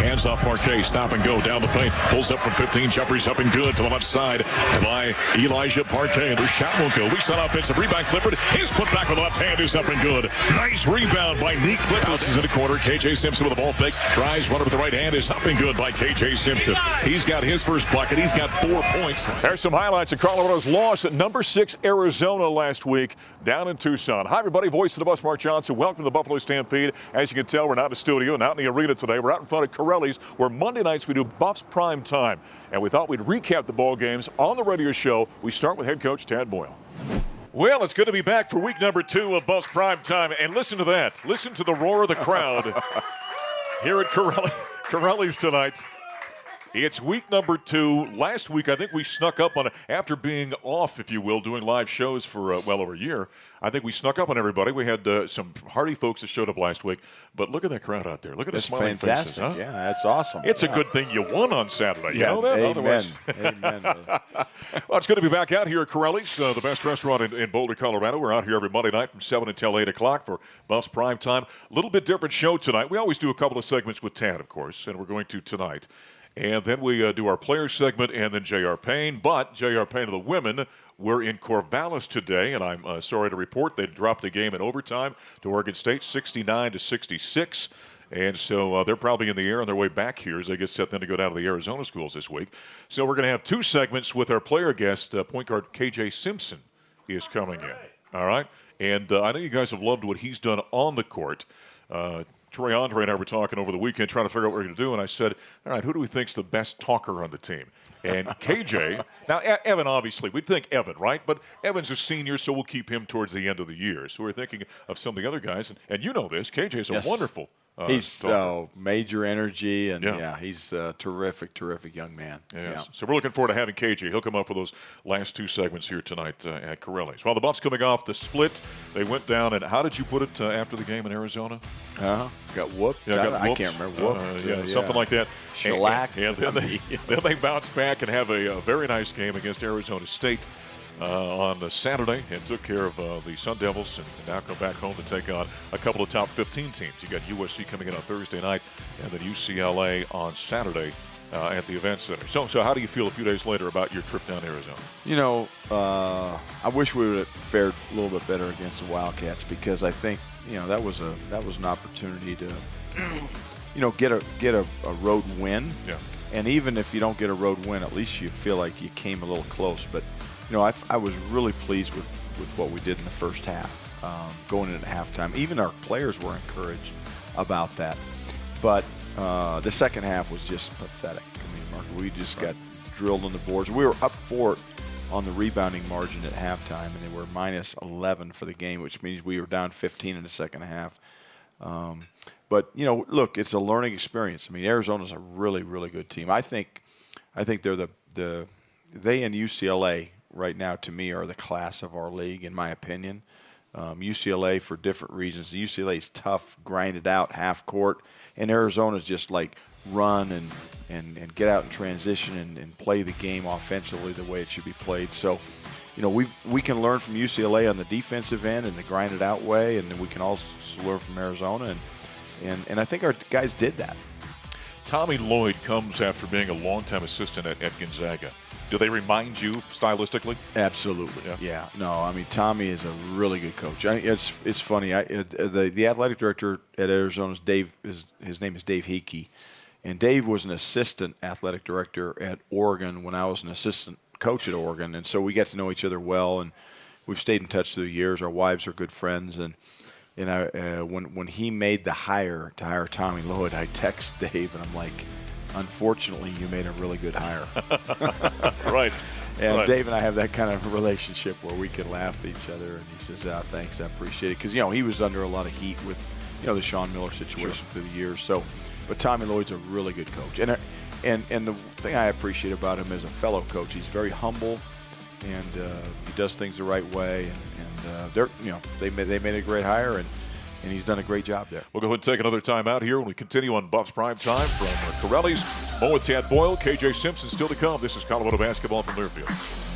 Hands off Parquet. Stop and go down the paint. Pulls up from 15. Jumpers up and good to the left side by Elijah Parquet. The shot won't go. We saw an offensive rebound. Clifford. His put back with the left hand is up and good. Nice rebound by Nick Clifford. This is in the corner. KJ Simpson with a ball fake. Tries runner with the right hand is up and good by KJ Simpson. He's got his first bucket. He's got 4 points. There's some highlights of Colorado's loss at number 6 Arizona last week down in Tucson. Hi, everybody. Voice of the Buffs, Mark Johnson. Welcome to the Buffalo Stampede. As you can tell, we're not in the studio, not in the arena today. We're out in front of Carelli's, where Monday nights we do Buffs Primetime. And we thought we'd recap the ball games on the radio show. We start with head coach Tad Boyle. Well, it's good to be back for week number 2 of Buffs Primetime. And listen to that. Listen to the roar of the crowd here at Carelli's tonight. It's week number 2. Last week, I think we snuck up on it after being off, if you will, doing live shows for well over a year. I think we snuck up on everybody. We had some hardy folks that showed up last week. But look at that crowd out there. Look at the smiling faces. Huh? Yeah, that's awesome. It's a good thing you won on Saturday. You know that? Amen. Otherwise. Amen. Well, it's good to be back out here at Carelli's, the best restaurant in Boulder, Colorado. We're out here every Monday night from 7 until 8 o'clock for Buffs Primetime. A little bit different show tonight. We always do a couple of segments with Tad, of course, and we're going to tonight. And then we do our players segment and then J.R. Payne. But J.R. Payne of the women, we're in Corvallis today, and I'm sorry to report they dropped a game in overtime to Oregon State, 69-66. And so they're probably in the air on their way back here as they get set then to go down to the Arizona schools this week. So we're going to have 2 segments with our player guest, point guard KJ Simpson is coming in. All right? And I know you guys have loved what he's done on the court. Troy Andre and I were talking over the weekend trying to figure out what we're going to do, and I said, all right, who do we think's the best talker on the team? And KJ, now Evan, obviously, we'd think Evan, right? But Evan's a senior, so we'll keep him towards the end of the year. So we're thinking of some of the other guys, and you know this, KJ's a wonderful he's major energy, and he's a terrific young man. Yes. Yeah. So we're looking forward to having KJ. He'll come up for those last 2 segments here tonight at Carelli's. Well, the Buffs coming off the split. They went down, and how did you put it after the game in Arizona? Got whooped. Yeah, got I can't remember. Whooped. Something like that. Shellacked. And then they bounce back and have a very nice game against Arizona State on Saturday and took care of the Sun Devils and now come back home to take on a couple of top 15 teams. You got USC coming in on Thursday night and then UCLA on Saturday at the Event Center. So how do you feel a few days later about your trip down to Arizona? You know, I wish we would have fared a little bit better against the Wildcats because I think that was an opportunity to get a road win. Yeah. And even if you don't get a road win, at least you feel like you came a little close. But I was really pleased with what we did in the first half, going into halftime. Even our players were encouraged about that. But the second half was just pathetic. I mean, Mark, we just got drilled on the boards. We were up 4 on the rebounding margin at halftime, and they were minus 11 for the game, which means we were down 15 in the second half. But look, it's a learning experience. I mean, Arizona's a really, really good team. I think they're they and UCLA right now, to me, are the class of our league, in my opinion. UCLA for different reasons. UCLA is tough, grinded out, half court, and Arizona's just like run and get out and transition and play the game offensively the way it should be played. So, we can learn from UCLA on the defensive end and the grinded out way, and then we can also learn from Arizona, and I think our guys did that. Tommy Lloyd comes after being a longtime assistant at Gonzaga. Do they remind you stylistically? Absolutely. Yeah. No, I mean, Tommy is a really good coach. It's funny. The athletic director at Arizona is Dave. His name is Dave Hickey, and Dave was an assistant athletic director at Oregon when I was an assistant coach at Oregon, and so we got to know each other well, and we've stayed in touch through the years. Our wives are good friends, and when he made the hire to hire Tommy Lloyd, I text Dave, and I'm like, unfortunately, you made a really good hire. Right. And Dave and I have that kind of relationship where we can laugh at each other. And he says, thanks, I appreciate it. Because, he was under a lot of heat with, the Sean Miller situation through the years. So, but Tommy Lloyd's a really good coach. And the thing I appreciate about him as a fellow coach, he's very humble, and he does things the right way. And they made a great hire, and he's done a great job there. We'll go ahead and take another time out here when we continue on Buffs Primetime from Carelli's. More with Tad Boyle, KJ Simpson still to come. This is Colorado basketball from Learfield.